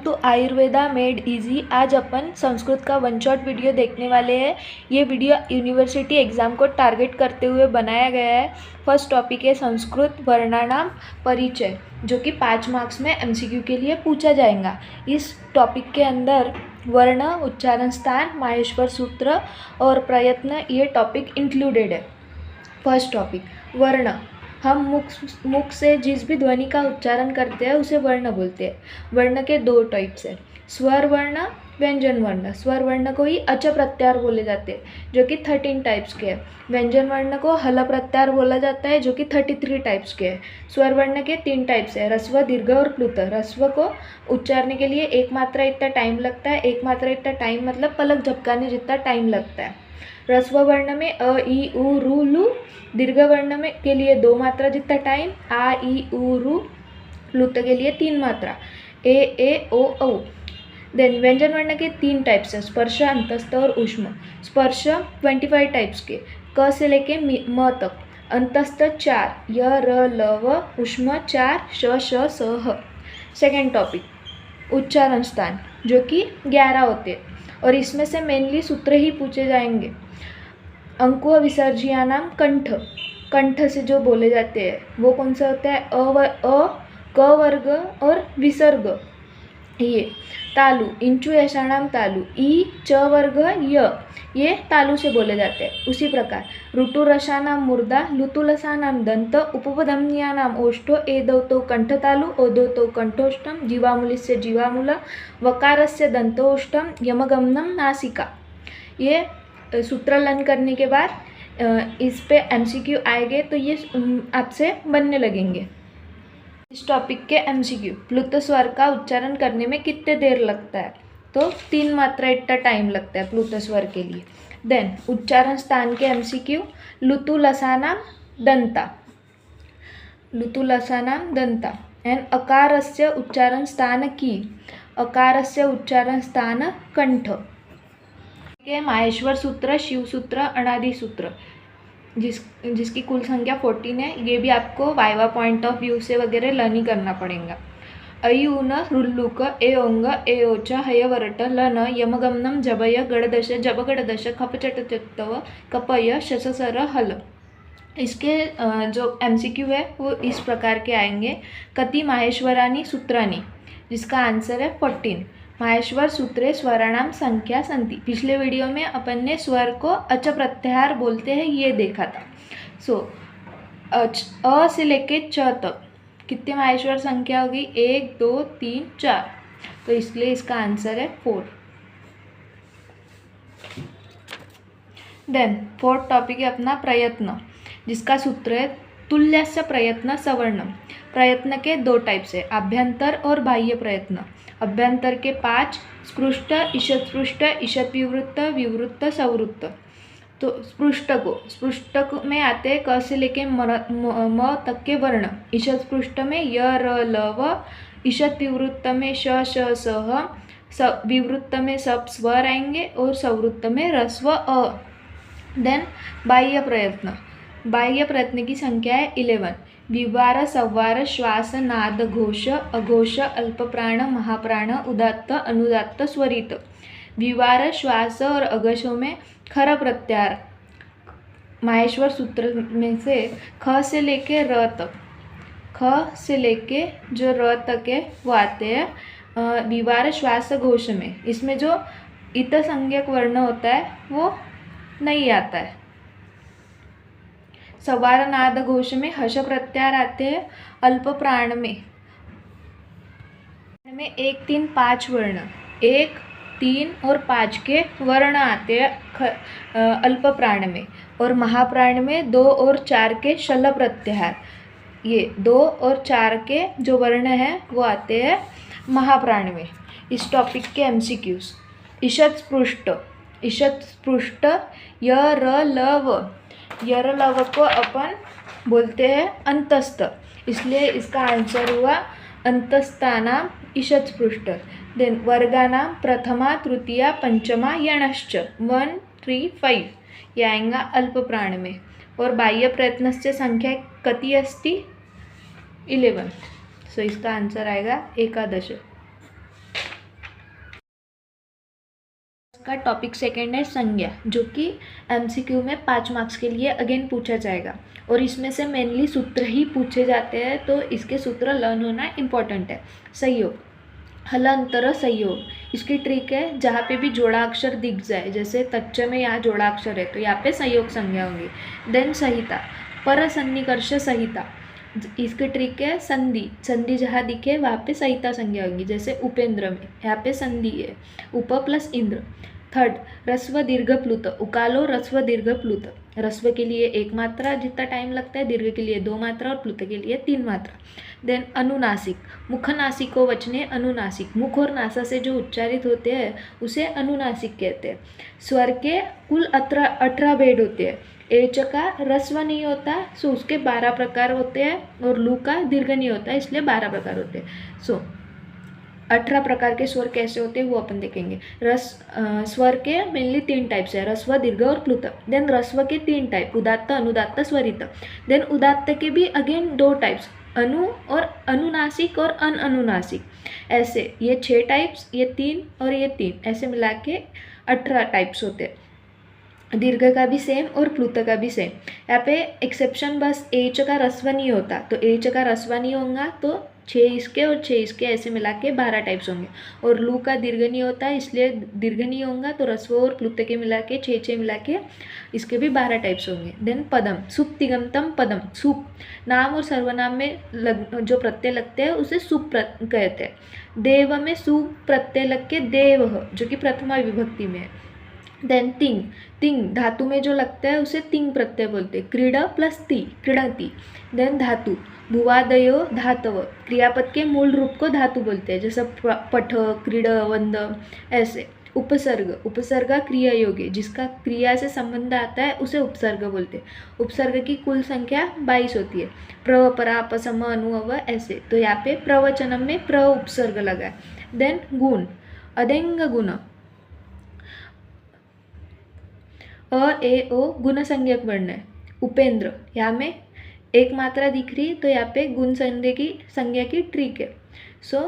To Ayurveda made easy. आज अपन संस्कृत का one shot video देखने वाले हैं। ये वीडियो यूनिवर्सिटी एग्ज़ाम को टारगेट करते हुए बनाया गया है। फर्स्ट टॉपिक है संस्कृत वर्णानाम परिचय, जो कि 5 मार्क्स में एमसीक्यू के लिए पूछा जाएगा। इस टॉपिक के अंदर वर्ण, उच्चारण स्थान, माहेश्वर सूत्र और प्रयत्न ये टॉपिक इंक्लूडेड है। फर्स्ट टॉपिक वर्ण। हम मुख से जिस भी ध्वनि का उच्चारण करते हैं उसे वर्ण बोलते हैं। वर्ण के 2 टाइप्स है, स्वर वर्ण, व्यंजन वर्ण। स्वर वर्ण को ही अच प्रत्याहार बोले जाते हैं, जो कि 13 टाइप्स के हैं। व्यंजन वर्ण को हल प्रत्याहार बोला जाता है, जो कि 33 टाइप्स के हैं। स्वर वर्ण के 3 टाइप्स है, ह्रस्व, दीर्घ और प्लुत। ह्रस्व को उच्चारने के लिए 1 मात्रा इतना टाइम लगता है। 1 मात्रा इतना टाइम मतलब पलक झपकाने जितना टाइम लगता है। ह्रस्व वर्ण में अ, ई, उ, रु, लु। दीर्घ वर्ण में के लिए 2 मात्रा जितना टाइम, आ, ई, उ, रु। प्लुत के लिए 3 मात्रा, ए, ओ, औ। देन व्यंजन वर्ण के 3 टाइप्स है, स्पर्श, अंतस्थ और ऊष्म। स्पर्श 25 टाइप्स के, क से लेके म तक। अंतस्थ 4, य, र, ल, व। ऊष्म 4, श, श, स, ह। सेकेंड टॉपिक उच्चारण स्थान, जो कि 11 होते हैं और इसमें से मेनली सूत्र ही पूछे जाएंगे। अंकुह विसर्जयानाम कंठ, कंठ से जो बोले जाते हैं वो कौन सा होता है, क वर्ग और विसर्ग। ये तालु, इंचु यशाणाम तालु, ई, च वर्ग, य, ये तालु से बोले जाते हैं। उसी प्रकार ऋतुरसानाम मूर्धा, लुतुलसानाम दंत, उपपदम्यानाम ओष्ठो, एदौतो कंठतालु, ओदौतो कंठोष्ठम, जीवामूलिस्य जीवामूल, वकारस्य दंतोष्ठम, यमगमनम नासिका। ये सूत्र लर्न करने के बाद इस पे एमसीक्यू आएंगे तो ये आपसे बनने लगेंगे। इस टॉपिक के एमसीक्यू, प्लुत स्वर का उच्चारण करने में कितने देर लगता है, तो 3 मात्रा इतना टाइम लगता है प्लुत स्वर के लिए। देन उच्चारण स्थान के एमसीक्यू, लुतु लसानाम दंता, लुतु लसानाम दंता। एंड अकारस्य उच्चारण स्थान की, अकारस्य उच्चारण स्थान कंठ के। माहेश्वर सूत्र, शिव सूत्र, अनादि सूत्र, जिसकी कुल संख्या 14 है। ये भी आपको वाइवा पॉइंट ऑफ व्यू से वगैरह लर्न ही करना पड़ेगा। अयून, रुल्लुक, ए ओंग, ए ओच, हय वरट, लन, यमगमनम, जबय, गड़दश, जब गड़दश, खप चट चत्तव, कपय, शससर, हल। इसके जो एमसीक्यू है वो इस प्रकार के आएंगे। कति माहेश्वरानी सूत्रानी, जिसका आंसर है 14। माहेश्वर सूत्रे स्वराणाम संख्या संति। पिछले वीडियो में अपन ने स्वर को अच प्रत्याहार बोलते हैं ये देखा था। सो अ से लेके च तक कितने माहेश्वर संख्या होगी, 1, 2, 3, 4। तो इसलिए इसका आंसर है 4। देन फोर्थ टॉपिक है अपना प्रयत्न, जिसका सूत्र है तुल्यस्य प्रयत्न सवर्णम। प्रयत्न के 2 टाइप्स है, अभ्यंतर और बाह्य प्रयत्न। अभ्यंतर के 5, स्पृष्ट, ईषत् ईषत् विवृत्त, विवृत्त, सवृत्त। तो स्पृष्ट में आते हैं क से लेके म तक के वर्ण। ईषत् स्पृष्ट में य, र, ल, व। ईषत् विवृत्त में श, श, स, ह। विवृत्त में सब स्वर आएंगे और सवृत्त में ह्रस्व अ। देन बाह्य प्रयत्न, बाह्य प्रयत्न की संख्या है 11। विवार, संवार, श्वास, नाद, घोष, अघोष, अल्पप्राण, महाप्राण, उदात्त, अनुदात्त, स्वरित। विवार, श्वास और अघोषों में खर प्रत्याहार माहेश्वर सूत्र में से ख से लेके र तक, ख से लेके जो र तक है वो आते हैं विवार, श्वास, घोष में। इसमें जो इत संज्ञक वर्ण होता है वो नहीं आता है। सवार, नाद, घोष में हर्ष प्रत्याहार आते हैं। अल्प प्राण में 1, 3, 5 वर्ण, 1, 3 और 5 के वर्ण आते हैं अल्प प्राण में। और महाप्राण में 2 और 4 के शल प्रत्याहार। ये 2 और 4 के जो वर्ण हैं वो आते हैं महाप्राण में। इस टॉपिक के एमसीक्यूज, ईषत् स्पृष्ट, ईषत् स्पृष्ट य, र, ल, व। यर, लव को अपन बोलते हैं अंतस्थ, इसलिए इसका आंसर हुआ अंतस्थानाम ईषत् स्पृष्ट। देन वर्गानाम प्रथमा, तृतीया, पंचमा, यणश्च 1, 3, 5 ये आएगा अल्प प्राण में। और बाह्य प्रयत्नस्य संख्या कति अस्ति, 11। सो इसका आंसर आएगा 11। का टॉपिक सेकंड है संज्ञा, जो कि एमसीक्यू में 5 मार्क्स के लिए अगेन पूछा जाएगा और इसमें से मेनली सूत्र ही पूछे जाते हैं, तो इसके सूत्र लर्न होना इम्पॉर्टेंट है। संयोग, हलांतर संयोग, इसकी ट्रिक है जहाँ पे भी जोड़ाक्षर दिख जाए, जैसे तच्च में यहाँ जोड़ाक्षर है तो यहाँ पे संयोग संज्ञा होंगी। देन संहिता, पर सन्निकर्ष संहिता, इसकी ट्रिक है संधि, संधि जहाँ दिखे वहाँ पे संहिता संज्ञा होगी, जैसे उपेंद्र में यहाँ पे संधि है, उप प्लस इंद्र। थर्ड, रस्व दीर्घ प्लुत, उकालो रस्व दीर्घ प्लुत, रस्व के लिए 1 मात्रा जितना टाइम लगता है, दीर्घ के लिए 2 मात्रा और प्लुत के लिए 3 मात्रा। देन अनुनासिक, मुख नासिको वचने अनुनासिक, मुख और नासा से जो उच्चारित होते हैं उसे अनुनासिक कहते हैं। स्वर के कुल 18 भेद होते हैं। एच का रस्व नहीं होता सो उसके 12 प्रकार होते हैं, और लू का दीर्घ नहीं होता इसलिए 12 प्रकार होते हैं। सो 18 प्रकार के स्वर कैसे होते हैं वो अपन देखेंगे। स्वर के मेनली 3 टाइप्स है, रस्व दीर्घ और प्लुत। देन रस्व के 3 टाइप, उदात्त अनुदात्त स्वरित। देन उदात्त के भी अगेन 2 टाइप्स, अनु और अनुनासिक और अनअनुनासिक। ऐसे ये 6 टाइप्स, ये 3 और ये 3, ऐसे मिला के 18 टाइप्स होते हैं। दीर्घ का भी सेम और प्लुत का भी सेम। यहाँ पे एक्सेप्शन बस एच का रस्व नहीं होता, तो एच का रस्व नहीं होगा तो 6 इसके और 6 इसके ऐसे मिला के 12 टाइप्स होंगे। और लू का दीर्घ नहीं होता इसलिए दीर्घ नहीं होगा, तो रस्व और प्लुत के मिला के 6 मिला के इसके भी 12 टाइप्स होंगे। देन पदम, सुप तिगंतम पदम, सुप नाम और सर्वनाम में जो प्रत्यय लगते हैं उसे सुप कहते हैं। देव में सुप प्रत्यय लग के देव, जो कि प्रथमा विभक्ति में है। देन तिंग, तिंग धातु में जो लगता है उसे तिंग प्रत्यय बोलते हैं। क्रीड़ा प्लस ती, क्रीडति। देन धातु, भुवादयो धातव, क्रियापद के मूल रूप को धातु बोलते हैं, जैसे पठ, क्रीड, वंद, ऐसे। उपसर्ग, उपसर्ग क्रिया योग्य, जिसका क्रिया से संबंध आता है उसे उपसर्ग बोलते हैं। उपसर्ग की कुल संख्या 22 होती है। प्र, परा, पसम, अनु, ऐसे। तो यहाँ पे प्रवचनम में प्र उपसर्ग लगा है। देन गुण, अदेंग गुण, अ ए ओ गुण संज्ञक वर्ण है। उपेंद्र, यहाँ में 1 मात्रा दिख रही तो यहाँ पे गुण संज्ञा की ट्रिक है। सो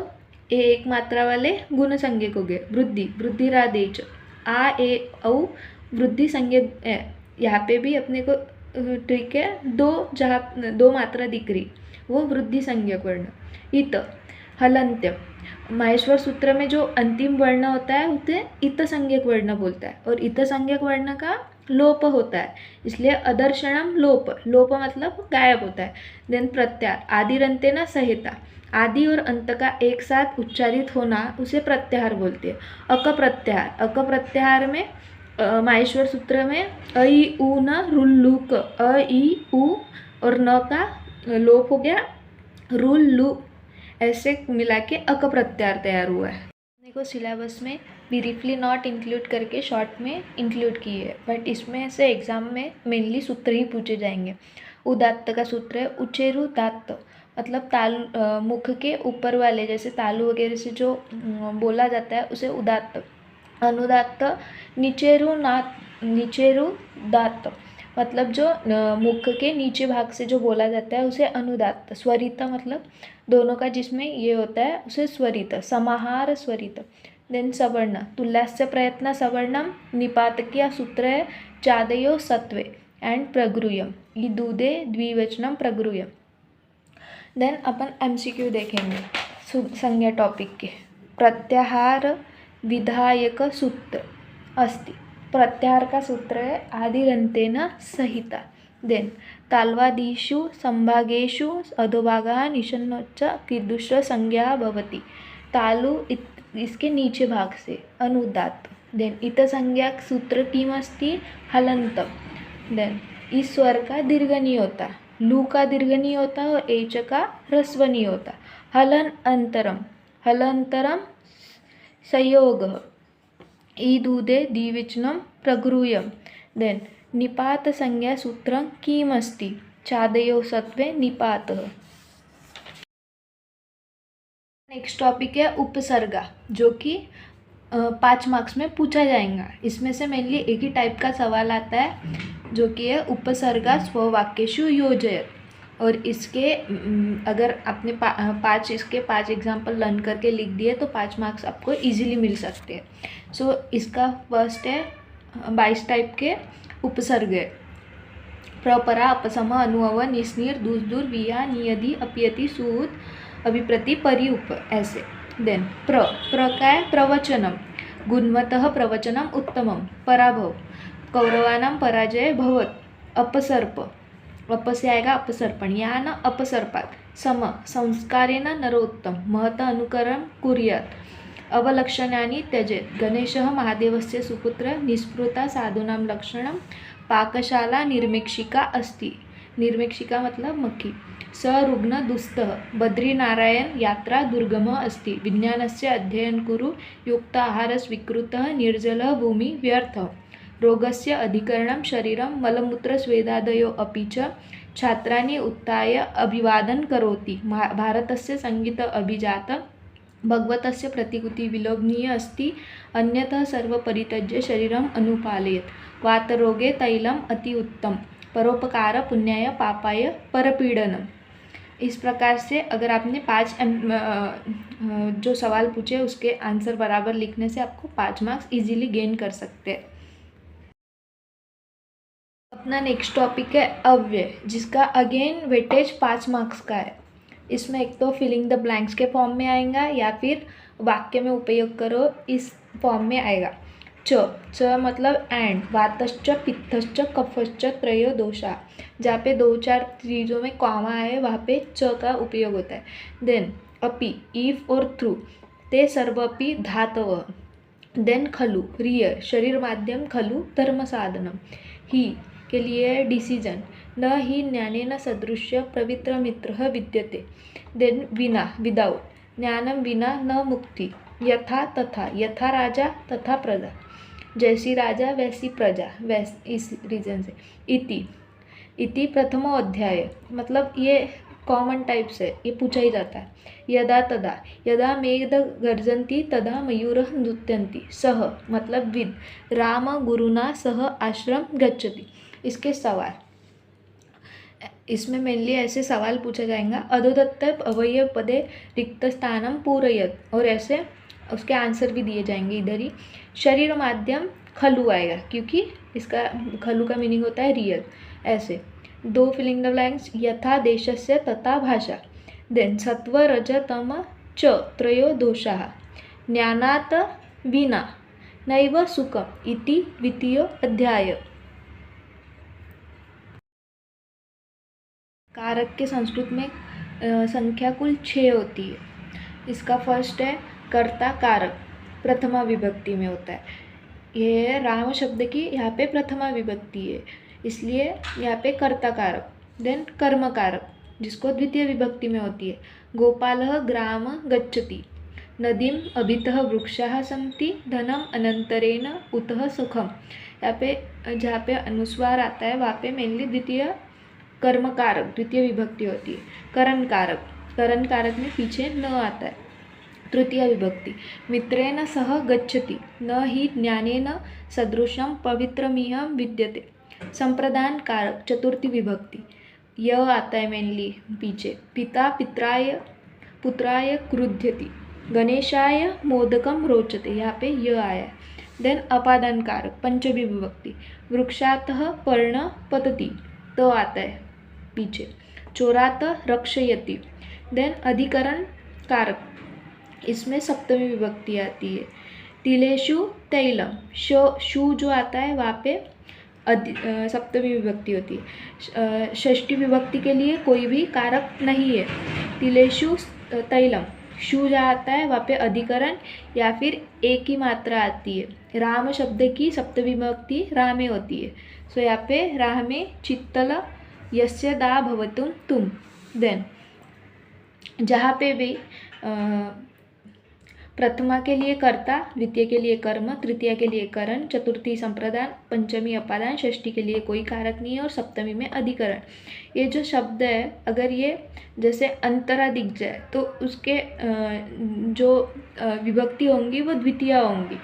ये 1 मात्रा वाले गुण संज्ञक हो गए। वृद्धि, वृद्धिरादेच, आ ए औ वृद्धि संज्ञक है। यहाँ पे भी अपने को ट्रिक है, 2 मात्रा दिख रही वो वृद्धि संज्ञक वर्ण। इत, हलंत्य, माहेश्वर सूत्र में जो अंतिम वर्ण होता है उसे इत संज्ञक वर्ण बोलता है, और इत संज्ञक वर्ण का लोप होता है, इसलिए अदर्शनम लोप, लोप मतलब गायब होता है। देन प्रत्यार, आदिरंते न संहिता, आदि और अंत का एक साथ उच्चारित होना उसे प्रत्याहार बोलते हैं। अक प्रत्याहार, अक प्रत्याहार में माहेश्वर सूत्र में अ ई उ न रुल लुक, अ ई उ और न का लोप हो गया, रुल लू, ऐसे मिला के अक प्रत्याहार तैयार हुआ है। को सिलेबस में ब्रीफली नॉट इंक्लूड करके शॉर्ट में इंक्लूड की है, बट इसमें से एग्जाम में मेनली सूत्र ही पूछे जाएंगे। उदात्त का सूत्र है उचेरुदात्त, मतलब मुख के ऊपर वाले, जैसे तालु वगैरह से जो बोला जाता है उसे उदात्त। अनुदात्त, नीचेरुदात्त, मतलब जो मुख के नीचे भाग से जो बोला जाता है उसे अनुदात्त। स्वरित मतलब दोनों का जिसमें ये होता है उसे स्वरित, समाहार स्वरित। देन सवर्ण, तुल्यस्य प्रयत्न सवर्णम, निपातकीय सूत्र है चादयो सत्वे एंड प्रगृह्यम, ई दूधे द्विवचनम प्रगृह्यम। देन अपन एमसीक्यू देखेंगे संज्ञा टॉपिक के। प्रत्याहार विधायक सूत्र अस्ति, प्रत्याहार का सूत्र है आदिरंतेन संहिता। देन ताल्वादिषु संभागेषु अधोभागः निषन्नोच्च कीदृश संज्ञा भवति, तालु इसके नीचे भाग से अनुदात्त। देन इत संज्ञा सूत्र किम अस्ति, हलंत। देन इस स्वर का दीर्घ नहीं होता, लू का दीर्घ नहीं होता और एच का ह्रस्व नहीं होता। हलन अंतरम, हलंतरम संयोग, ई दूधे द्विवचनम प्रगृह्यम। देन निपात संज्ञा सूत्र किम अस्ति, चादयो सत्वे निपातः। नेक्स्ट टॉपिक है उपसर्गा, जो कि 5 मार्क्स में पूछा जाएगा। इसमें से मेनली एक ही टाइप का सवाल आता है जो कि है उपसर्गा स्ववाक्येषु योजयत, और इसके अगर आपने इसके 5 एग्जाम्पल लर्न करके लिख दिए तो 5 मार्क्स आपको इजीली मिल सकते हैं। सो इसका फर्स्ट है 22 टाइप के उपसर्ग है। प्रपरा अपसम अनुअव निस्नीर दूस दूर विया नियधि अपियति सूत अभिप्रति परि उप ऐसे। देन प्र का है प्रवचनम, गुणवतः प्रवचनम उत्तमम। पराभव, कौरवानां पराजय भवत। अपसर्प, अप से आएगा अपसर्पण, यहाँ न अपसर्पात। सम, संस्कारेण नरोत्तम, महत अनुकरण कुर्यात्। अवलक्षणानि त्यजेत्। गणेशः महादेवस्य सुपुत्र, निस्पृता साधूनां लक्षणं। पाकशाला निर्मेक्षिका अस्ति, निर्मेक्षिका मतलब मक्खी। सरुग्ण दुस्तः, बद्रीनारायण यात्रा दुर्गम अस्ति। विज्ञानस्य अध्ययन कुरु, युक्त आहार स्वीकृतः, निर्जलः भूमि व्यर्थः। रोगस्य अधिकरणं शरीरं, मलमूत्र स्वेदादयो अपि च। छात्राणि उत्थाय अभिवादन करोति। भारतस्य संगीत अभिजातं, भगवतस्य प्रतिकृति विलोभनीय अस्ति। अन्यतः सर्वपरित्यज्य शरीरम अनुपालयेत्। वातरोगे तैलम अति उत्तम, परोपकार पुण्याय पापाय परपीडनम। इस प्रकार से अगर आपने 5 जो सवाल पूछे उसके आंसर बराबर लिखने से आपको 5 मार्क्स इजीली गेन कर सकते हैं। अपना नेक्स्ट टॉपिक है अव्यय, जिसका अगेन वेटेज 5 मार्क्स का है। इसमें एक तो फिलिंग द ब्लैंक्स के फॉर्म में आएगा या फिर वाक्य में उपयोग करो इस फॉर्म में आएगा। च मतलब एंड, वातश्च पित्तश्च कफश्च त्रयो दोषा। जहाँ पे 2-4 चीज़ों में कॉमा है वहाँ पे च का उपयोग होता है। देन अपि, इफ और थ्रू, ते सर्वपि धातव। देन खलु, रिय, शरीर माध्यम, खलु धर्म साधनम। ही के लिए डिसीजन, न ही ज्ञानेन सदृश्य पवित्र मित्रः विद्यते। देन विना, विदाउट, ज्ञानम विना न मुक्ति। यथा तथा, यथा राजा तथा प्रजा, जैसी राजा वैसी प्रजा, इस रीजन से। इति प्रथमो अध्याय, मतलब ये कॉमन टाइप से ये पूछा ही जाता है। यदा तदा, यदा मेघ गर्जन्ति तदा मयूरः नृत्यन्ति। सह मतलब विद, राम गुरुना सह आश्रम गच्छति। इसके सवाल, इसमें मेनली ऐसे सवाल पूछा जाएगा। अधोदत्त अवयव पदे रिक्त स्थानम पूरयत, और ऐसे उसके आंसर भी दिए जाएंगे इधर ही। शरीर माध्यम खलु आएगा क्योंकि इसका खलु का मीनिंग होता है रियल। ऐसे 2 फिलिंग द ब्लैंक्स, यथा देशस्य तथा भाषा। देन सत्व रज तम च त्रयो दोषाः। ज्ञानात् विना नैव सुखम् इति द्वितीय अध्याय। कारक के संस्कृत में संख्या कुल 6 होती है। इसका फर्स्ट है कर्ता कारक, प्रथमा विभक्ति में होता है। ये राम शब्द की यहाँ पे प्रथमा विभक्ति है, इसलिए यहाँ पे कर्ता कारक। देन कर्म कारक, जिसको द्वितीय विभक्ति में होती है। गोपालः ग्राम गच्छति, नदीम अभितः वृक्षाः सन्ति, धनम अनंतरेण उतः सुखम। यहाँ पे जहाँ पे अनुस्वार आता है वहाँ पे मेनली द्वितीय कर्म कारक द्वितीय विभक्ति होती है। करण कारक, करण कारक में पीछे न आता है, तृतीय विभक्ति। मित्रेण सह गच्छति, न हि ज्ञानेन सदृशं पवित्रमिह विद्यते। संप्रदान कारक चतुर्थी विभक्ति, य आता है मेनली पीछे। पिता पित्राय पुत्राय क्रुध्यति, गणेशाय मोदकम रोचते, यहाँ पे य आया। देन अपादान कारक पंचमी विभक्ति, वृक्षातः पर्ण पतति, तो आता है पीछे। चोरात रक्षयति। देन अधिकरण कारक, इसमें सप्तमी विभक्ति आती है। तिलेषु तैलम, शु जो आता है वहाँ पे सप्तमी विभक्ति होती है। षष्ठी विभक्ति के लिए कोई भी कारक नहीं है। तिलेषु तैलम, शु जो आता है वहाँ पे अधिकरण या फिर एक ही मात्रा आती है। राम शब्द की सप्तमी विभक्ति रामे होती है। सो यहाँ पे रामे चित्तल यस्य दा भवतुम तुम। देन जहाँ पे भी प्रथमा के लिए कर्ता, द्वितीय के लिए कर्म, तृतीय के लिए करण, चतुर्थी संप्रदान, पंचमी अपादान, षष्ठी के लिए कोई कारक नहीं है और सप्तमी में अधिकरण। ये जो शब्द है अगर ये जैसे अंतरा दिख जाए तो उसके जो विभक्ति होंगी वो द्वितीय होंगी।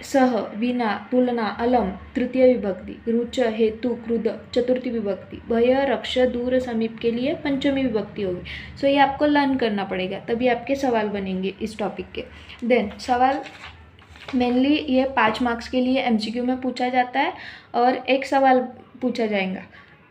सह, विना, तुलना, अलम तृतीय विभक्ति, रुच, हेतु, कृद चतुर्थी विभक्ति, भय, रक्ष, दूर, समीप के लिए पंचमी विभक्ति होगी। सो ये आपको लर्न करना पड़ेगा, तभी आपके सवाल बनेंगे इस टॉपिक के। देन सवाल मेनली ये 5 मार्क्स के लिए MCQ में पूछा जाता है और एक सवाल पूछा जाएगा,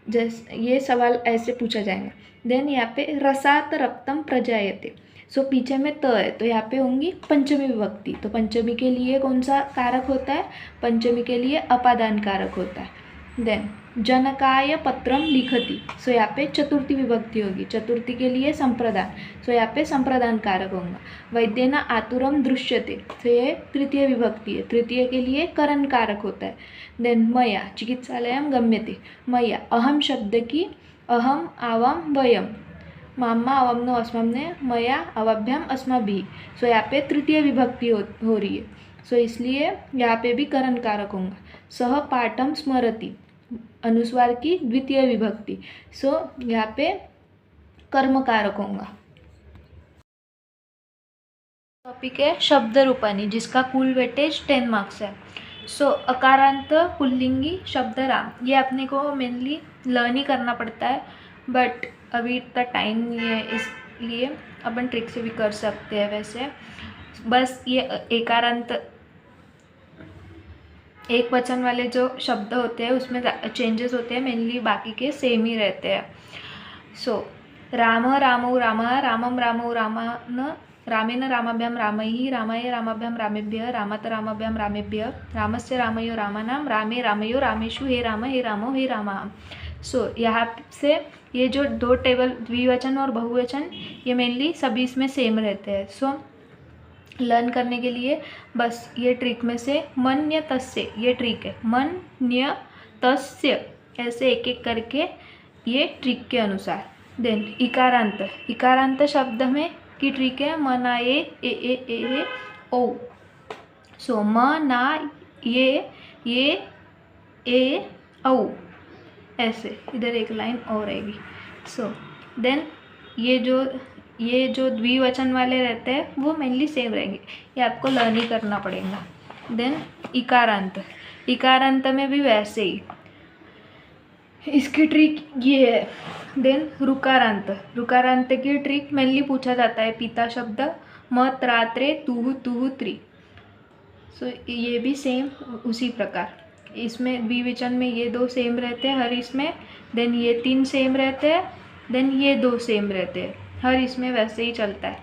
जैसे ये सवाल ऐसे पूछा जाएगा। देन यहाँ पे रसात रक्तम प्रजायते, सो पीछे में त है तो यहाँ पे होंगी पंचमी विभक्ति, तो पंचमी के लिए कौन सा कारक होता है, पंचमी के लिए अपादान कारक होता है। देन जनकाय पत्रम लिखति, सो यहाँ पे चतुर्थी विभक्ति होगी, चतुर्थी के लिए संप्रदान, सो यहाँ पे संप्रदान कारक होगा। वैद्यना आतुरम दृश्यते, तो ये तृतीय विभक्ति है, तृतीय के लिए करण कारक होता है। देन मया चिकित्सालयम गम्यते, मया अहम शब्द की अहम आवाम वयम, मामा अवमनो अस्मने, मया अवाभ्याम अस्माभिः, सो यहाँ पे तृतीय विभक्ति हो रही है, सो इसलिए यहाँ पे भी करण कारक होगा। सह पाठम स्मरति, अनुस्वार की द्वितीय विभक्ति, सो यहाँ पे कर्म कारक होगा। टॉपिक है शब्द रूपानी, जिसका कुल वेटेज 10 मार्क्स है। सो अकारांत पुल्लिंगी शब्द राम, ये अपने को मेनली लर्न ही करना पड़ता है, बट अभी इतना टाइम नहीं है, इसलिए अपन ट्रिक से भी कर सकते हैं। वैसे बस ये एकारांत एक वचन वाले जो शब्द होते हैं उसमें चेंजेस होते हैं, मेनली बाकी के सेम ही रहते हैं। सो राम रामौ रामः, रामम रामौ रामान, रामेण रामाभ्याम रामैः, रामाय रामाभ्याम रामेभ्यः, रामात रामाभ्याम रामेभ्यः, रामस्य रामयो रामानाम, रामे रामयो रामेषु, हे राम हे रामो हे रामः। सो यहाँ से ये जो 2 टेबल द्विवचन और बहुवचन, ये मेनली सभी इसमें सेम रहते हैं। सो लर्न करने के लिए बस ये ट्रिक में से मन्य तस्य, ये ट्रिक है, मन्य तस्य, ऐसे एक एक करके ये ट्रिक के अनुसार। देन इकारांत, इकारांत शब्द में की ट्रिक है मनाए ए ओ, सो मना ये ए औ, ऐसे इधर एक लाइन और रहेगी। सो देन ये जो द्विवचन वाले रहते हैं वो मेनली सेम रहेंगे, ये आपको लर्न ही करना पड़ेगा। देन इकारांत, इकारांत में भी वैसे ही इसकी ट्रिक ये है। देन रुकारांत, रुकारांत की ट्रिक मेनली पूछा जाता है पिता शब्द म त्रात्रे तुहु तुहु त्रि, सो ये भी सेम उसी प्रकार, इसमें द्विवचन में ये 2 सेम रहते हैं हर इसमें, देन ये 3 सेम रहते हैं, देन ये 2 सेम रहते हैं हर इसमें, वैसे ही चलता है।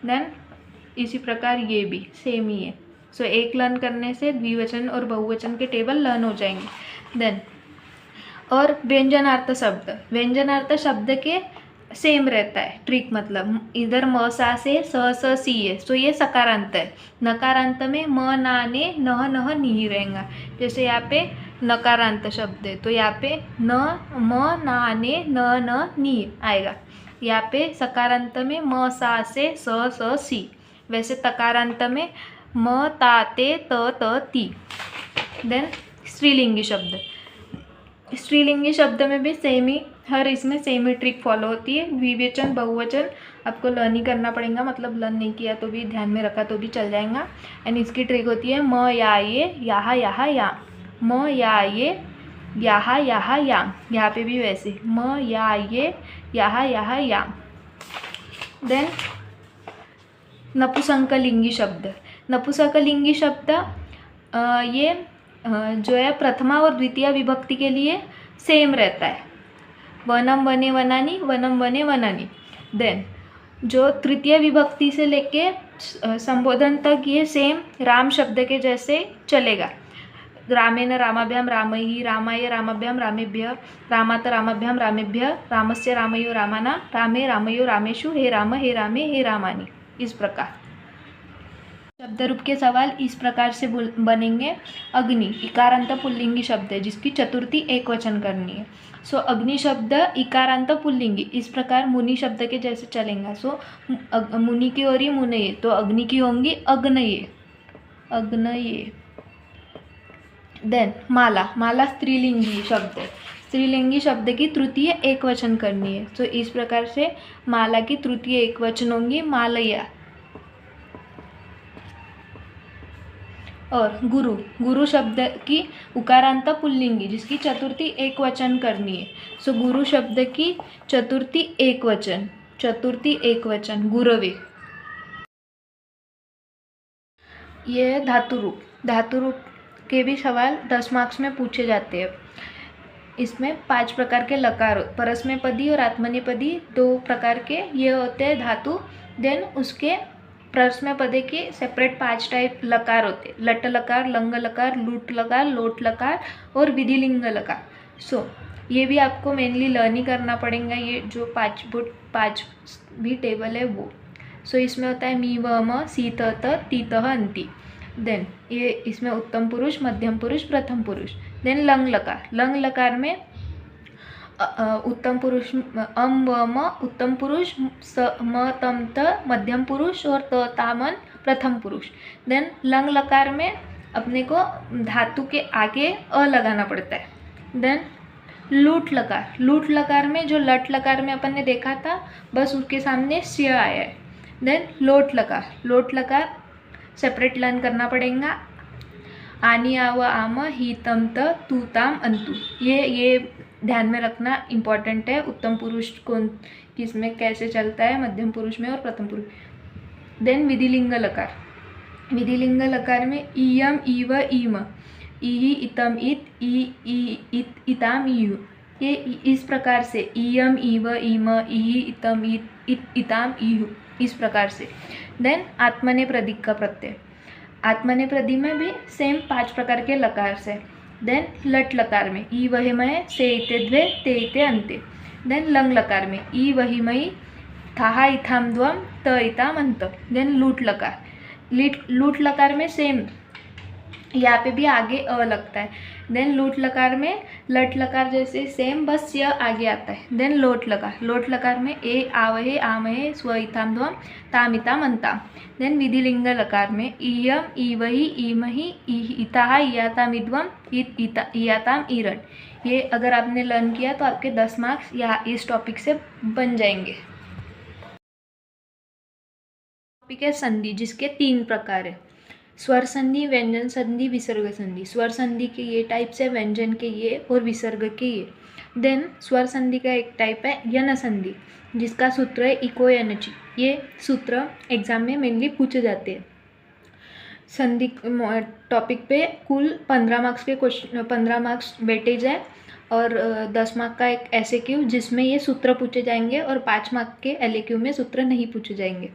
देन इसी प्रकार ये भी सेम ही है। सो एक लर्न करने से द्विवचन और बहुवचन के टेबल लर्न हो जाएंगे। देन और व्यंजनार्थ शब्द, व्यंजनार्थ शब्द के सेम रहता है ट्रिक, मतलब इधर म सा से स सी है, सो ये सकारांत है। नकारांत में म ना ने नह नह नी रहेगा, जैसे यहाँ पे नकारांत शब्द है तो यहाँ पे न म ना ने न न नी आएगा। यहाँ पे सकारांत में म सा से स सी, वैसे तकारांत में म ता ते त ती। देन स्त्रीलिंगी शब्द, स्त्रीलिंगी शब्द में भी सेम ही, हर इसमें सेम ही ट्रिक फॉलो होती है। द्विवचन बहुवचन आपको लर्न ही करना पड़ेगा, मतलब लर्न नहीं किया तो भी, ध्यान में रखा तो भी चल जाएगा। एंड इसकी ट्रिक होती है म या ये यहाँ यहाँ या, म या ये यहाँ यहाँ या, यहाँ पे भी वैसे म या ये यहाँ यहाँ या। देन नपुंसकलिंगी शब्द, नपुंसकलिंगी शब्द ये जो है प्रथमा और द्वितीय विभक्ति के लिए सेम रहता है, वनम वने वनानी, वनम वने वनानी। देन जो तृतीय विभक्ति से लेके संबोधन तक ये सेम राम शब्द के जैसे चलेगा, रामेण रामाभ्याम रामैः, रामाय रामाभ्याम रामेभ्यः, रामात रामाभ्याम रामेभ्यः, रामस्य रामयो रामानां, रामे रामयो रामेषु, हे राम हे रामे हे रामानि। इस प्रकार शब्द रूप के सवाल इस प्रकार से बनेंगे। अग्नि इकारांत पुल्लिंगी शब्द है जिसकी चतुर्थी एक वचन करनी है। सो अग्नि शब्द इकारांत पुल्लिंगी, इस प्रकार मुनि शब्द के जैसे चलेगा। सो मुनि की ओर ही मुनये, तो अग्नि की होंगी अग्नये, अग्नये। देन माला, माला स्त्रीलिंगी शब्द है, स्त्रीलिंगी शब्द की तृतीय एक वचन करनी है। तो इस प्रकार से माला की तृतीय एक वचन होंगी मालया। और गुरु, गुरु शब्द की उकारांत पुल्लिंगी जिसकी चतुर्थी एक वचन करनी है। सो गुरु शब्द की चतुर्थी एक वचन गुरवे। ये है धातु रूप। धातु रूप के भी सवाल 10 मार्क्स में पूछे जाते हैं। इसमें 5 प्रकार के लकार, परस्मैपदी और आत्मनेपदी 2 प्रकार के ये होते हैं धातु। देन उसके परस्मैपदी के सेपरेट 5 टाइप लकार होते हैं, लट लकार, लंग लकार, लूट लकार, लोट लकार और विधिलिंग लकार। सो ये भी आपको मेनली लर्न ही करना पड़ेगा, ये जो 5 भी टेबल है वो। सो इसमें होता है मी व म, सी त ती त अंति। देन ये इसमें उत्तम पुरुष, मध्यम पुरुष, प्रथम पुरुष। देन लंग लकार, लंग लकार में उत्तम पुरुष अम व म, उत्तम पुरुष, स म तम त मध्यम पुरुष और त तामन प्रथम पुरुष। देन लंग लकार में अपने को धातु के आगे अ लगाना पड़ता है। देन लूट लकार, लूट लकार में जो लट लकार में अपन ने देखा था बस उसके सामने स्य आया है। देन लोट लकार, लोट लकार सेपरेट लर्न करना पड़ेगा, आनी आव आम, ही तम त, तू ताम अंतु। ये ध्यान में रखना इम्पॉर्टेंट है। उत्तम पुरुष कौन किस में कैसे चलता है, मध्यम पुरुष में और प्रथम पुरुष। देन विधिलिंग लकार, विधिलिंग लकार में इयम, इव, इम, इहि, इतम, इत, इत, इताम, इयु। ये इस प्रकार से इयम, इव, इम, इहि, इतम, इत, इताम, इयु, इस प्रकार से। देन आत्मनेपदी का प्रत्यय, आत्मनेपदी में भी सेम 5 प्रकार के लकार से। देन लट लकार में ई वही मय, से इते द्वे, ते इते अंते। देन लंग लकार में ई वही मई, थाहा इथाम द्वम, त इताम अंत। देन लूट लकार, लूट लकार में सेम यहाँ पे भी आगे अ लगता है। देन लूट लकार में लट लकार जैसे सेम बस य आगे आता है। देन लोट लकार, लोट लकार में ए आवहे, आमहे, स्व इथाम ध्वम, ताम इताम अंताम। देन विधिलिंग लकार में इयम, ईवहि, ईमहि, इताहा, इयाताम इद्वम, इयाताम ईरण। ये अगर आपने लर्न किया तो आपके 10 मार्क्स यहाँ इस टॉपिक से बन जाएंगे। टॉपिक है संधि जिसके 3 प्रकार है, स्वर संधि, व्यंजन संधि, विसर्ग संधि। स्वर संधि के ये टाइप्स है, व्यंजन के ये और विसर्ग के ये। देन स्वर संधि का एक टाइप है यन संधि जिसका सूत्र है इको यनची। ये सूत्र एग्जाम में मेनली पूछे जाते हैं। संधि टॉपिक पे कुल 15 मार्क्स के क्वेश्चन, 15 मार्क्स वेटेज है और 10 मार्क का एक एसएक्यू जिसमें ये सूत्र पूछे जाएंगे और 5 मार्क के एलएक्यू में सूत्र नहीं पूछे जाएंगे।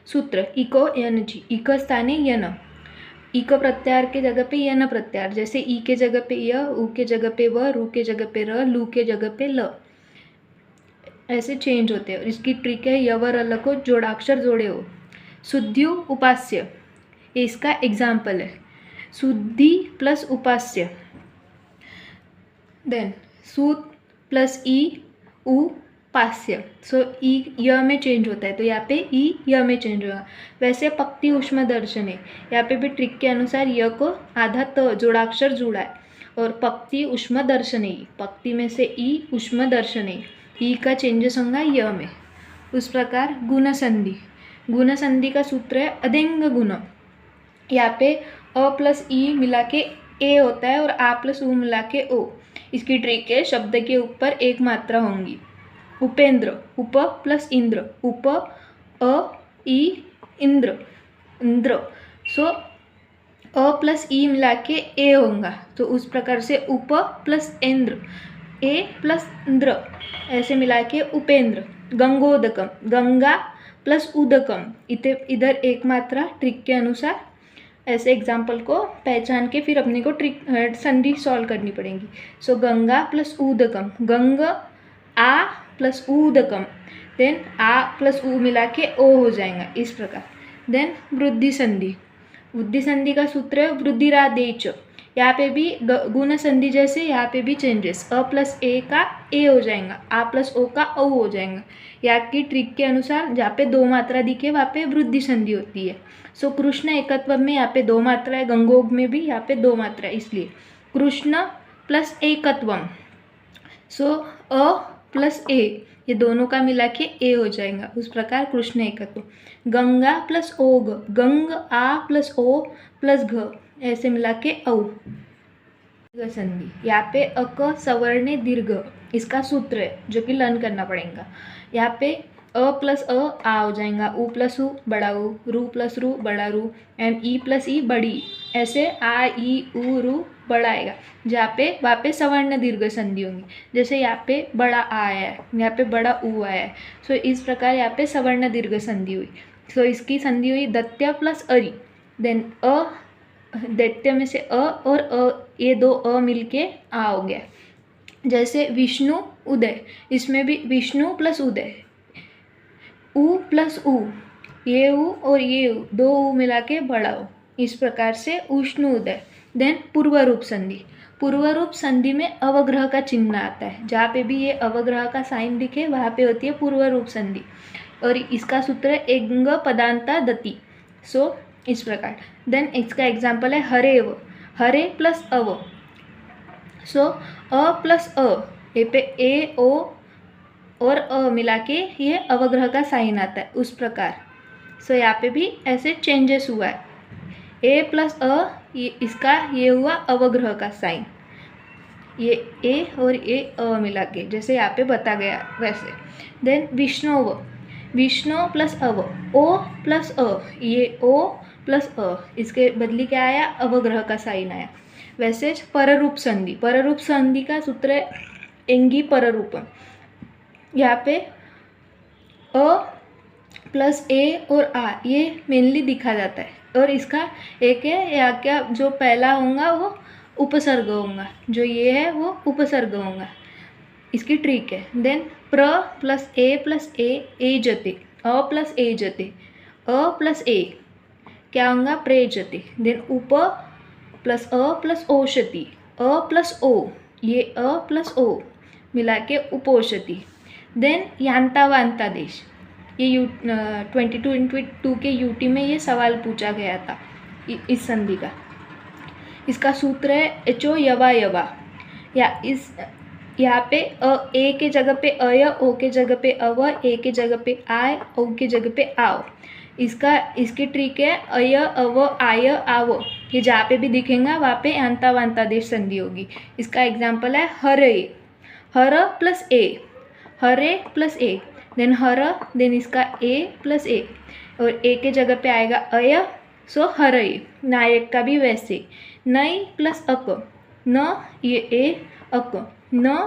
सूत्र इको यनची, इक स्थाने यन, इक प्रत्यार के जगह पे यन प्रत्यार, जैसे ई के जगह पे य, उ के जगह पे व, रू के जगह पे र, लू के जगह पे ल, ऐसे चेंज होते हैं। इसकी ट्रिक है यवर अल को जोड़ाक्षर जोड़े हो। शुद्ध्यु उपास्य, ये इसका एग्जाम्पल है, शुद्धि प्लस उपास्य। देन सूत प्लस ई, उ पास्य। सो ई य में चेंज होता है तो यहाँ पे ई य में चेंज होगा। वैसे पक्ति उष्म दर्शन है, यहाँ पे भी ट्रिक के अनुसार य को आधा त जोड़ाक्षर जुड़ा है और पक्ति उष्म दर्शन है, पक्ति में से ई, उष्म दर्शन है, ई का चेंजेस होगा य में। उस प्रकार गुण संधि, गुण संधि का सूत्र है अदेंग गुण। यहाँ पे अ प्लस ई मिला के ए होता है और आ प्लस उ मिला के ओ। इसकी ट्रिक है शब्द के ऊपर एक मात्रा होंगी। उपेंद्र, उप प्लस इंद्र, उप अ ई इंद्र, इंद्र। सो अ प्लस ई मिला के ए होगा तो उस प्रकार से उप प्लस इंद्र, ए प्लस इंद्र, ऐसे मिला के उपेंद्र। गंगोदकम, गंगा प्लस उदकम, इधर एक मात्रा ट्रिक के अनुसार। ऐसे एग्जाम्पल को पहचान के फिर अपने को ट्रिक संधि सॉल्व करनी पड़ेगी। सो गंगा प्लस उदकम, गंग आ प्लस उदकम, देन आ प्लस उ मिला के ओ हो जाएगा इस प्रकार। देन वृद्धि संधि, वृद्धि संधि का सूत्र है वृद्धिरादेच। यहाँ पे भी गुण संधि जैसे यहाँ पे भी चेंजेस, अ प्लस ए का ए हो जाएगा, आ प्लस ओ का ओ हो जाएगा। यहाँ की ट्रिक के अनुसार जहाँ पे 2 मात्रा दिखे वहाँ पे वृद्धि संधि होती है। सो कृष्ण एकत्व में यहाँ पे 2 मात्रा है, गंगोग में भी यहाँ पे 2 मात्रा है, इसलिए कृष्ण प्लस एकत्वम। सो अ प्लस ए ये दोनों का मिला के ए हो जाएगा, उस प्रकार कृष्ण एकत्व। गंगा प्लस ओग, गंग आ प्लस ओ प्लस घ, ऐसे मिला के औ। दीर्घ संधि, यहाँ पे अक सवर्ण दीर्घ, इसका सूत्र है जो कि लर्न करना पड़ेगा। यहाँ पे अ प्लस आ हो जाएगा, उ प्लस उ बड़ा उ, रू प्लस रू बड़ा रू, एंड ई प्लस ई बड़ी, ऐसे आ ई उ रू बड़ा आएगा। जहाँ पे वहाँ पे सवर्ण दीर्घ संधि होंगी, जैसे यहाँ पे बड़ा आ आया है, यहाँ पे बड़ा उ आया है। सो इस प्रकार यहाँ पे सवर्ण दीर्घ संधि हुई। सो इसकी संधि हुई दत्य प्लस अरि, देन अ, दैत्य में से अ और अ, ये दो अ मिलके आ हो गया। जैसे विष्णु उदय, इसमें भी विष्णु प्लस उदय, उ प्लस उ, ये उ और ये उ, दो उ मिला के बड़ा उ, इस प्रकार से उष्ण उदय। देन पूर्व रूप संधि, पूर्व रूप संधि में अवग्रह का चिन्ह आता है, जहाँ पे भी ये अवग्रह का साइन दिखे वहाँ पे होती है पूर्व रूप संधि, और इसका सूत्र है एंग पदांता दति। सो इस प्रकार। देन इसका एग्जाम्पल है हरेव, हरे प्लस अव, सो अ प्लस अ, ये पे ए ओ और अ मिला के ये अवग्रह का साइन आता है, उस प्रकार। सो यहाँ पे भी ऐसे चेंजेस हुआ है, ए प्लस अ, ये इसका ये हुआ अवग्रह का साइन, ये ए और ये अ मिला के, जैसे यहाँ पे बता गया वैसे। देन विष्णुव, विष्णु प्लस अव, ओ प्लस अ, ये ओ प्लस अ, इसके बदली क्या आया, अवग्रह का साइन आया। वैसे पररूप संधि, पररूप संधि का सूत्र है एंगी पररूप। यहाँ पे अ प्लस ए और आ ये मेनली दिखा जाता है, और इसका एक है या क्या, जो पहला होगा वो उपसर्ग होगा, जो ये है वो उपसर्ग होगा, इसकी ट्रिक है। देन प्र प्लस ए जते, अ प्लस ए जते, अ प्लस ए क्या होगा, प्रेजते। देन उप प्लस अ प्लस ओषति, अ प्लस ओ, ये अ प्लस ओ मिला के उपोषति। देन यांता वांता देश, ये 2022 के यूटी में ये सवाल पूछा गया था इस संधि का। इसका सूत्र है एचो यवा यवा, या इस यहाँ पे ए के जगह पे अय, ओ के जगह पे अव, ए के जगह पे आय, ओ के जगह पे आओ। इसकी ट्रिक है अय अव आय आव, ये जहाँ पे भी दिखेगा वहाँ पे यांता वांता देश संधि होगी। इसका एग्जाम्पल है हरे, हर प्लस ए, हरे प्लस ए, देन हर, देन इसका ए प्लस ए, और ए के जगह पे आएगा अय, सो हरय। नायक का भी वैसे, नई प्लस अक, न ये ए अक, न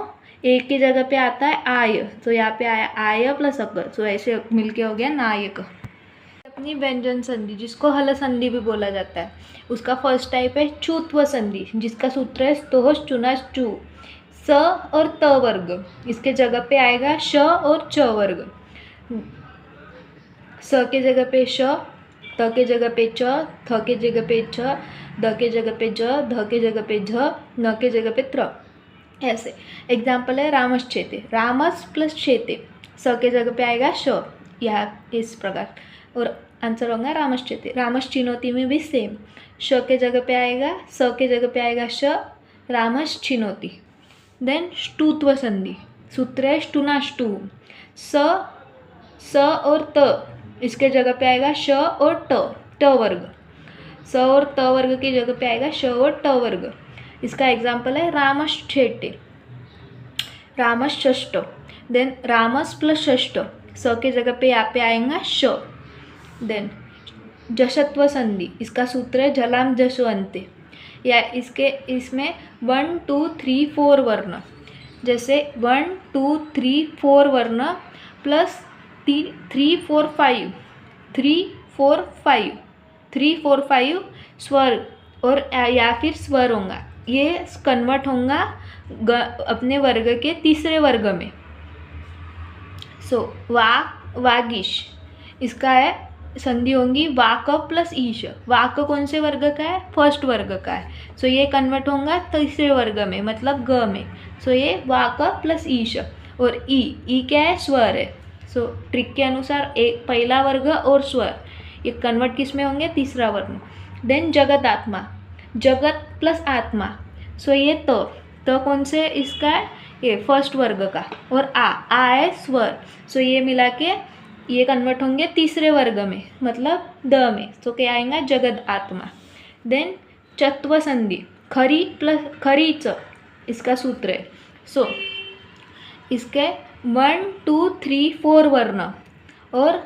ए के जगह पे आता है आय, तो यहाँ पे आया आय प्लस अक, सो ऐसे मिलके हो गया नायक। अपनी व्यंजन संधि, जिसको हल संधि भी बोला जाता है, उसका फर्स्ट टाइप है चुत्व संधि, जिसका सूत्र है स्तोह चुना चु, स और त वर्ग, इसके जगह पे आएगा श और च वर्ग, स के जगह पे श, त के जगह पे च, थ के जगह पे छ, द के जगह पे ज, ध के जगह पे झ, न के जगह पे त्र, ऐसे। एग्जाम्पल है रामश्चेते, रामस प्लस चेते, स के जगह पे आएगा श, यह इस प्रकार, और आंसर होगा रामश्चेते। रामश्चिनोति में भी सेम, श के जगह पे आएगा, स के जगह पे आएगा श, रामश्चिनोति। देन ष्टुत्व संधि, सूत्र है ष्टुनाष्टु, स और त, इसके जगह पे आएगा श और ट वर्ग, स और त वर्ग की जगह पे आएगा श और ट वर्ग। इसका एग्जाम्पल है रामश्चेटे, रामश्ष्ट, देन रामस प्लस षष्ट, स के जगह पे यहाँ पे आएगा श। देन जशत्व संधि, इसका सूत्र है जलाम जशो अंते, या इसमें 1 2 3 4 वर्ण, जैसे 1 2 3 4 वर्ण प्लस 3 4 5 3 4 5 स्वर, और या फिर स्वर होगा, ये कन्वर्ट होगा अपने वर्ग के तीसरे वर्ग में। सो वागीश, इसका है संधि होंगी वाक प्लस ईश, वाक कौन से वर्ग का है, फर्स्ट वर्ग का है, सो ये कन्वर्ट होगा तीसरे वर्ग में, मतलब ग में, सो ये वाक प्लस ईश। और ई क्या है, स्वर है, सो ट्रिक के अनुसार एक पहला वर्ग और स्वर, ये कन्वर्ट किस में होंगे, तीसरा वर्ग। देन जगत आत्मा, जगत प्लस आत्मा, सो ये तो कौन से इसका है, ये फर्स्ट वर्ग का, और आ है स्वर, सो ये मिला के ये कन्वर्ट होंगे तीसरे वर्ग में, मतलब द में, तो क्या आएगा जगत आत्मा। देन चत्व संधि, खरी प्लस खरीच इसका सूत्र है. सो इसके 1 2 3 4 वर्ण और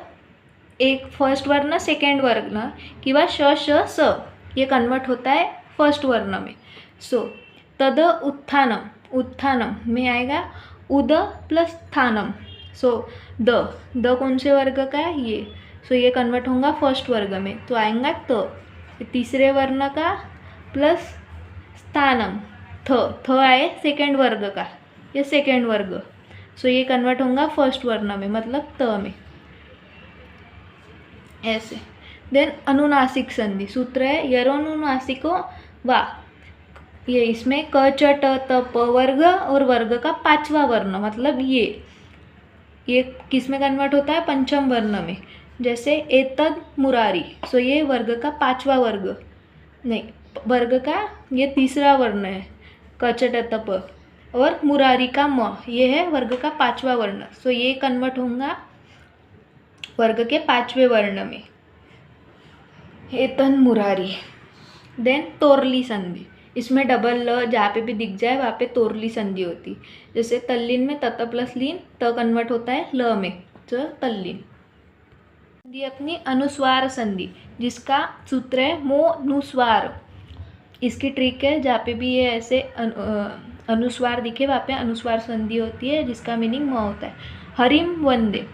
एक फर्स्ट वर्ण सेकेंड वर्ण किंवा श श स ये कन्वर्ट होता है फर्स्ट वर्ण में. सो तद उत्थानम, उत्थानम में आएगा उद प्लस स्थानम. सो द कौन से वर्ग का है ये. सो ये कन्वर्ट होगा फर्स्ट वर्ग में तो आएगा तीसरे वर्ण का प्लस स्थानम थ आए सेकेंड वर्ग का, ये सेकेंड वर्ग. सो ये कन्वर्ट होगा फर्स्ट वर्ण में मतलब त में ऐसे. देन अनुनासिक संधि सूत्र है यरोनुनासिको वा. ये इसमें क च ट त प वर्ग और वर्ग का पांचवा वर्ण मतलब ये किस में कन्वर्ट होता है पंचम वर्ण में. जैसे एतद मुरारी. सो ये वर्ग का पांचवा वर्ग नहीं वर्ग का ये तीसरा वर्ण है क च ट त प और मुरारी का म ये है वर्ग का पांचवा वर्ण. सो ये कन्वर्ट होगा वर्ग के पांचवें वर्ण में एतन मुरारी. देन तोरली संधि. इसमें डबल ल जहाँ पे भी दिख जाए वहाँ पे तोरली संधि होती. जैसे तल्लीन में तत प्लस लीन त कन्वर्ट होता है ल में तो तल्लीन. संधि अपनी अनुस्वार संधि जिसका सूत्र है मोनुस्वार. इसकी ट्रिक है जहाँ पे भी ये ऐसे अनुस्वार दिखे वहाँ पे अनुस्वार संधि होती है जिसका मीनिंग म होता है. हरिम वंदे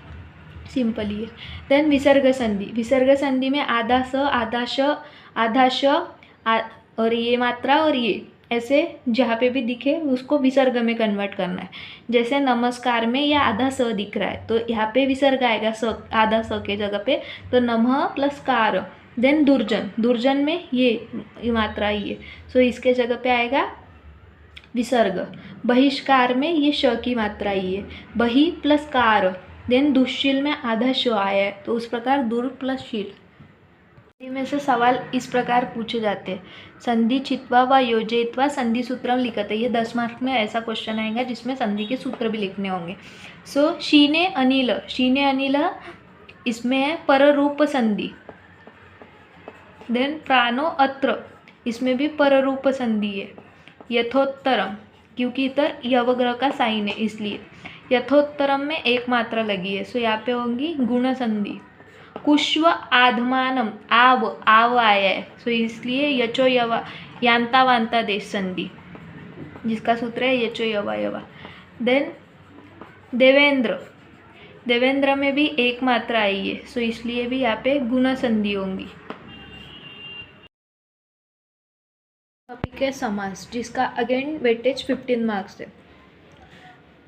सिंपल ही है. देन विसर्ग संधि. विसर्ग संधि में आधा स आधा श और ये मात्रा और ये ऐसे जहाँ पे भी दिखे उसको विसर्ग में कन्वर्ट करना है. जैसे नमस्कार में यह आधा स दिख रहा है तो यहाँ पे विसर्ग आएगा स आधा स के जगह पे तो नमः प्लस कार. देन दुर्जन. दुर्जन में ये मात्रा ही है सो इसके जगह पे आएगा विसर्ग. बहिष्कार में ये श की मात्रा ही है बहि प्लस कार. देन दुश्शील में आधा श आया है तो उस प्रकार दुर प्लस शील. में से सवाल इस प्रकार पूछे जाते हैं. संधि छित्वा व योजयित्वा संधि सूत्रम लिखते. ये 10 मार्क में ऐसा क्वेश्चन आएगा जिसमें संधि के सूत्र भी लिखने होंगे. सो शीने अनिल इसमें है पररूप संधि. देन प्राणो अत्र इसमें भी पररूप संधि है. यथोत्तरम क्योंकि इधर यवग्रह का साइन है इसलिए. यथोत्तरम में एक मात्रा लगी है सो यहाँ पे होंगी गुण संधि. कुश्व आधमानम आव आया है सो इसलिए यचो यवा यांता वांता देश संधि जिसका सूत्र है यचो यवा यवा. देन देवेंद्र में भी एक मात्रा आई है सो इसलिए भी यहाँ पे गुण संधि होंगी. टॉपिक है समास जिसका अगेन वेटेज 15 मार्क्स है.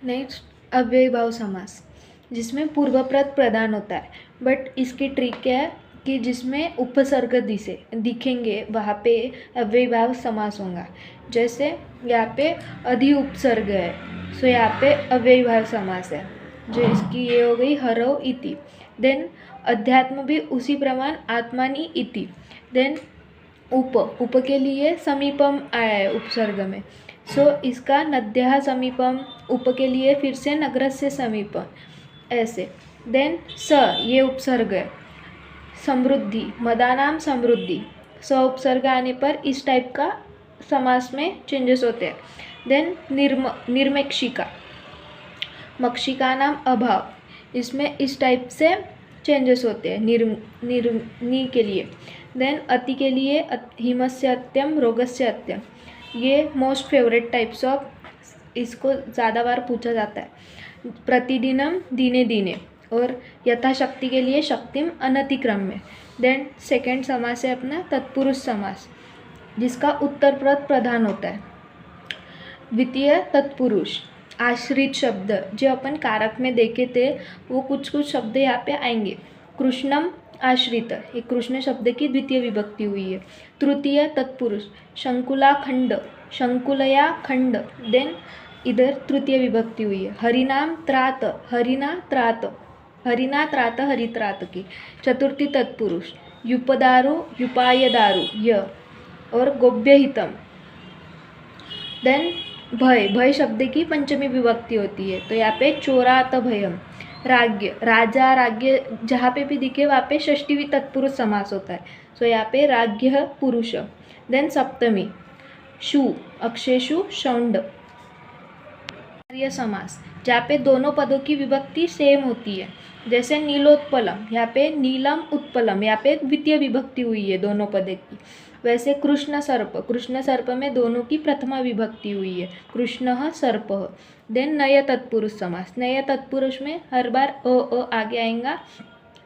नेक्स्ट अव्ययीभाव समास जिसमें पूर्वप्रत प्रधान होता है बट इसकी ट्रिक क्या है कि जिसमें उपसर्ग दिखेंगे वहाँ पे अव्ययीभाव समास होगा. जैसे यहाँ पे अधि उपसर्ग है सो यहाँ पे अव्ययीभाव समास है जो इसकी ये हो गई हरव इति. देन अध्यात्म भी उसी प्रमाण आत्मानी इति. देन उप के लिए समीपम आया है उपसर्ग में सो इसका नद्यः समीपम उप के लिए फिर से नगरस्य समीपम ऐसे. देन स ये उपसर्ग है. समृद्धि मदानाम समृद्धि स उपसर्ग आने पर इस टाइप का समास में चेंजेस होते हैं. देन निर्मेक्षिका मक्षिका नाम अभाव इसमें इस टाइप से चेंजेस होते हैं नि के लिए. देन अति के लिए हिमस्य अत्यम रोगस्य अत्यम ये मोस्ट फेवरेट टाइप्स ऑफ इसको ज़्यादा बार पूछा जाता है. प्रतिदिनम दिने दिने और यथाशक्ति के लिए शक्तिम अनतिक्रम में. देन सेकेंड समास है अपना तत्पुरुष समास जिसका उत्तरप्रत प्रधान होता है. द्वितीय तत्पुरुष आश्रित शब्द जो अपन कारक में देखे थे वो कुछ शब्द यहाँ पे आएंगे. कृष्णम आश्रित ये कृष्ण शब्द की द्वितीय विभक्ति हुई है. तृतीय तत्पुरुष शंकुला खंड शंकुलया खंड. देन इधर तृतीय विभक्ति हुई है. हरिनाम त्रात हरिना त्रात हरित्रात की. चतुर्थी तत्पुरुष युपदारु युपायदारु य और गोभ्यहितम. देन भय शब्द की पंचमी विभक्ति होती है तो यहाँ पे चोरात भयम. राज्य राजा राज्य जहाँ पे भी दिखे वहाँ पे षष्ठी तत्पुरुष समास होता है सो यहाँ पे राज्य पुरुष. देन सप्तमी शु, अक्षेशु, शौंड। कार्य समास, जहाँ पे दोनों पदों की विभक्ति सेम होती है, जैसे नीलोत्पलम, यहाँ पे नीलम उत्पलम, यहाँ पे द्वितीय विभक्ति हुई है दोनों पदों की। वैसे कृष्ण सर्प में दोनों की प्रथमा विभक्ति हुई है, कृष्णः सर्पः। देन नय तत्पुरुष समास, नय तत्पुरुष में हर बार अ आगे आएगा,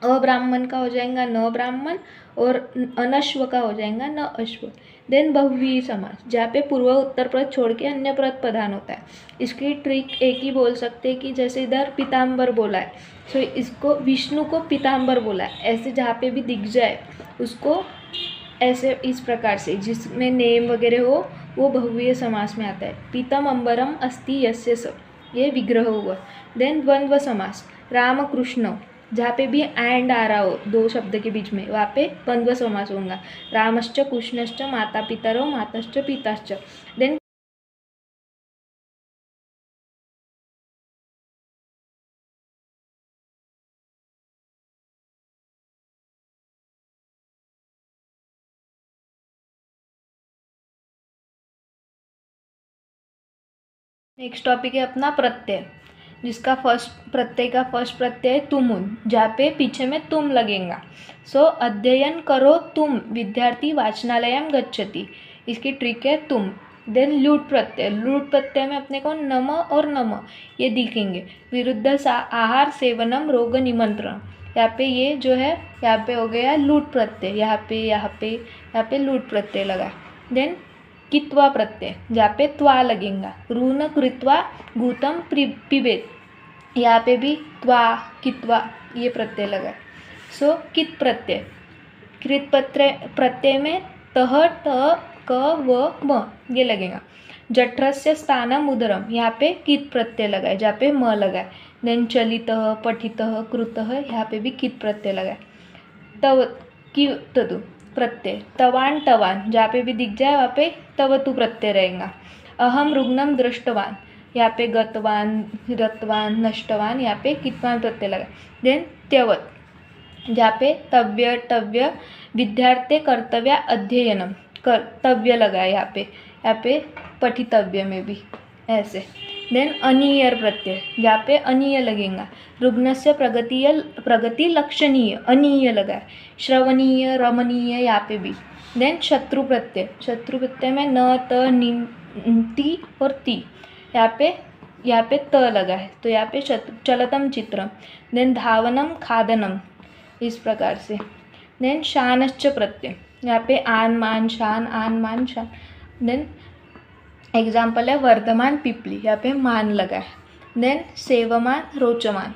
अब्राह्मण का हो जाएगा न ब्राह्मण, और अनश्व का हो जाएगा न अश्व। देन बहुव्रीहि समास, जहाँ पे पूर्व उत्तर पद छोड़ के अन्य पद प्रधान होता है। इसकी ट्रिक एक ही बोल सकते हैं कि जैसे इधर पीताम्बर बोला है, सो इसको विष्णु को पीताम्बर बोला है, ऐसे जहाँ पे भी दिख जाए उसको ऐसे इस प्रकार से जिसमें नेम वगैरह हो वो बहुव्रीहि समास में आता है। पीतम अंबरम अस्ति यस्य स, ये विग्रह हुआ। देन द्वंद्व समास, राम कृष्ण, जहाँ पे भी एंड आ रहा हो दो शब्द के बीच में, वहाँ पे द्वंद्व समास होगा। रामश्च कृष्णश्च माता पितरो मातश्च पिताश्च। देन नेक्स्ट टॉपिक है अपना प्रत्यय, जिसका प्रत्यय का फर्स्ट प्रत्यय तुमुन, जहाँ पे पीछे में तुम लगेगा। सो अध्ययन करो तुम, विद्यार्थी वाचनालयम गच्छति, इसकी ट्रिक है तुम। देन लूट प्रत्यय में अपने को नम और नम ये दिखेंगे। विरुद्ध आहार सेवनम रोग निमंत्रण, यहाँ पे ये जो है यहाँ पे हो गया लूट प्रत्यय, यहाँ पे लूट प्रत्यय लगा। देन कित्वा प्रत्यय, जहाँ पे त्वा लगेगा। ऋण कृत्वा भूतम पिबेत, यहाँ पे भी त्वा कित्वा ये प्रत्यय लगा। सो कित प्रत्यय, कृत प्रत्यय में तह त क व म ये लगेगा। जठरस्य स्थानम उदरम, यहाँ पे कित प्रत्यय लगा है, जहाँ पे म लगा है। देन चलितः पठितः कृतः, यहाँ पे भी कित प्रत्यय लगा है। तव की तदु प्रत्यय, तवान टवान, जहाँ पे भी दिख जाए वहाँ पे तवतु प्रत्यय रहेगा। अहम रुग्णम दृष्टवान, यहाँ पे गतवान रतवान नष्टवान, यहाँ पे कितवान प्रत्यय लगा। देन त्यवत, जहाँ पे तव्य विद्यार्थी कर्तव्य अध्ययनम कर्तव्य लगा है, यहाँ पे पठितव्य में भी ऐसे। देन अनीयर प्रत्यय, जहाँ पे अनीय लगेगा। रुग्णस्य प्रगति लक्षणीय, अनीय लगा है। श्रवणीय रमणीय, यहाँ पे भी। देन शत्रु प्रत्यय में न त नि ती और ती, यहाँ पे त लगा है, तो यहाँ पे चलतम चित्रम। देन धावनम खादनम, इस प्रकार से। देन शानश्च प्रत्यय, यहाँ पे आन मान शान। देन एग्जाम्पल है वर्धमान पिपली, यहाँ पे मान लगा है। देन सेवमान रोचमान,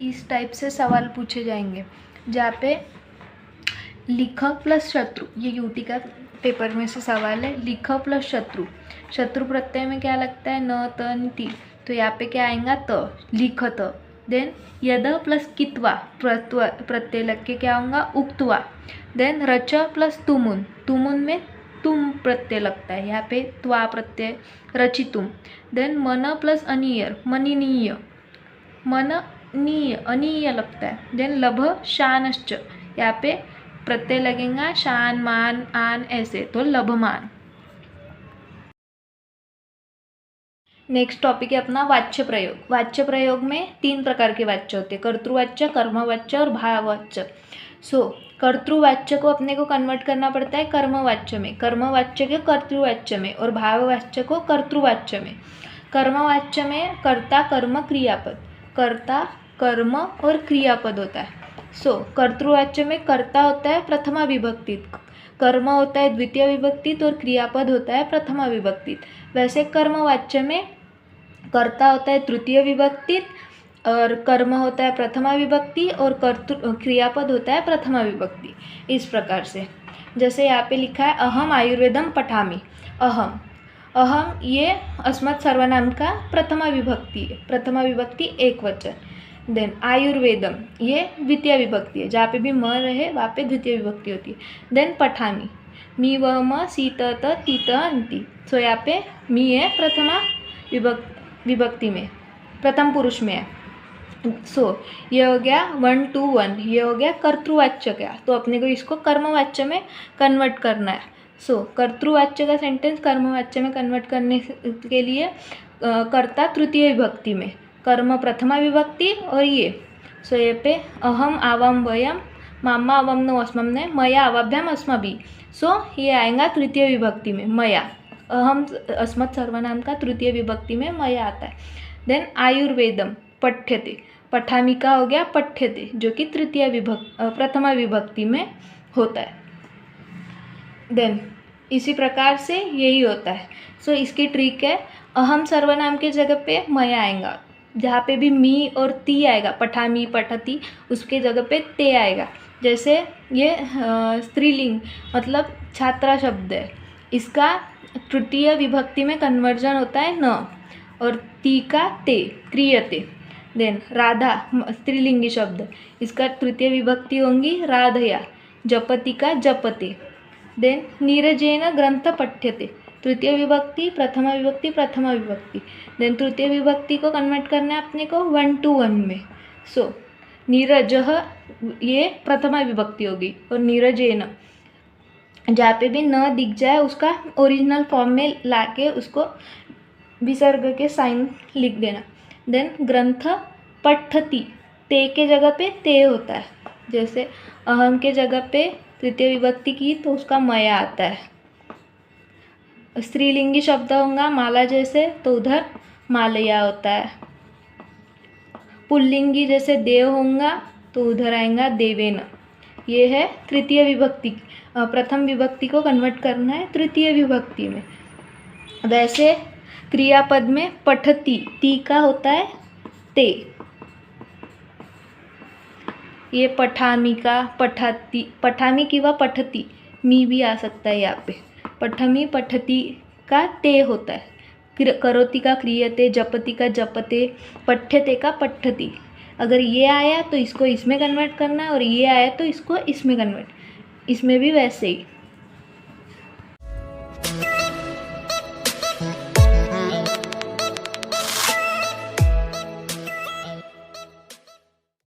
इस टाइप से सवाल पूछे जाएंगे, जहाँ पे लिखक प्लस शत्रु, ये यूटी का पेपर में से सवाल है। लिखक प्लस शत्रु प्रत्यय में क्या लगता है न त न ती, तो यहाँ पे क्या आएगा त, लिखत। देन यद प्लस कित्वा प्रत्यय लग के क्या होगा उक्तवा। देन रच प्लस तुमुन में तुम प्रत्यय लगता है, यहाँ पे त्वा प्रत्यय रचितुम। देन मन प्लस अनीयर मनीनीय, अनीय लगता है। देन लभ शानश्च, यहाँ पे प्रत्यय लगेगा शान मान आन ऐसे, तो लभमान। नेक्स्ट टॉपिक है अपना वाच्य प्रयोग में 3 प्रकार के वाच्य होते हैं, कर्तृवाच्य, कर्मवाच्य और भाववाच्य। सो कर्तृवाच्य को अपने को कन्वर्ट करना पड़ता है कर्मवाच्य में, कर्मवाच्य के कर्तृवाच्य में, और भाववाच्य को कर्तृवाच्य में। कर्मवाच्य में कर्ता कर्म क्रियापद, कर्ता कर्म और क्रियापद होता है। सो कर्तृवाच्य में कर्ता होता है प्रथमा विभक्तित, कर्म होता है द्वितीय विभक्तित, और क्रियापद होता है प्रथमा विभक्तित। वैसे कर्मवाच्य में कर्ता होता है तृतीय विभक्तित, और कर्म होता है प्रथमा विभक्ति, और क्रियापद होता है प्रथमा विभक्ति। इस प्रकार से जैसे यहाँ पे लिखा है अहम आयुर्वेदम पठामि, अहम ये अस्मत् सर्वनाम का प्रथमा विभक्ति है, प्रथमा विभक्ति एक वचन। देन आयुर्वेदम ये द्वितीय विभक्ति है, जहाँ पे भी म रहे वहाँ पे द्वितीय विभक्ति होती है। देन पठामि, मी व म सी त ती त अंति, सो यहाँ पे मी है प्रथमा विभक्ति में, प्रथम पुरुष में है। सो ये हो गया 1 to 1, ये हो गया कर्तृवाच्य का, तो अपने को इसको कर्मवाच्य में कन्वर्ट करना है। कर्तृवाच्य का सेंटेंस कर्मवाच्य में कन्वर्ट करने के लिए कर्ता तृतीय विभक्ति में, कर्म प्रथमा विभक्ति और ये। ये पे अहम आवाम वयम मामा अवम नो अस्मम ने मया अवाभ्याम अस्माभिः। ये आएगा तृतीय विभक्ति में मया। अहम अस्मत् सर्वनाम का तृतीय विभक्ति में मया आता है। देन आयुर्वेदम पठ्यते, पठामी का हो गया पठ्यते, जो कि प्रथमा विभक्ति में होता है। देन इसी प्रकार से यही होता है। इसकी ट्रिक है, अहम सर्वनाम के जगह पे मया आएगा, जहाँ पे भी मी और ती आएगा, पठामी पठती, उसके जगह पे ते आएगा। जैसे ये स्त्रीलिंग मतलब छात्रा शब्द है, इसका तृतीय विभक्ति में कन्वर्जन होता है न, और ती का ते, क्रियते। देन राधा स्त्रीलिंगी शब्द, इसका तृतीय विभक्ति होंगी राधया, जपति का जपते। देन नीरजेन ग्रंथ पठ्यते, तृतीय विभक्ति प्रथमा विभक्ति प्रथमा विभक्ति। देन तृतीय विभक्ति को कन्वर्ट करना है अपने को 1 to 1 में। नीरजः ये प्रथमा विभक्ति होगी, और नीरजेन जहाँ पे भी न दिख जाए उसका ओरिजिनल फॉर्म में लाके उसको विसर्ग के साइन लिख देना। देन ग्रंथ पठती, ते के जगह पे ते होता है, जैसे अहम के जगह पे तृतीय विभक्ति की तो उसका मया आता है। स्त्रीलिंगी शब्द होगा माला जैसे, तो उधर मालया होता है। पुल्लिंगी जैसे देव होगा तो उधर आएगा देवेन। ये है तृतीय विभक्ति, प्रथम विभक्ति को कन्वर्ट करना है तृतीय विभक्ति में। वैसे क्रियापद में पठती, ती का होता है ते, ये पठामी का पठती, पठामी की व पठती, मी भी आ सकता है यहाँ पे। पठमी पठती का ते होता है, करोति का क्रियते, जपति का जपते, पठ्यते का पठती। अगर ये आया तो इसको इसमें कन्वर्ट करना, और ये आया तो इसको इसमें कन्वर्ट, इसमें भी वैसे ही।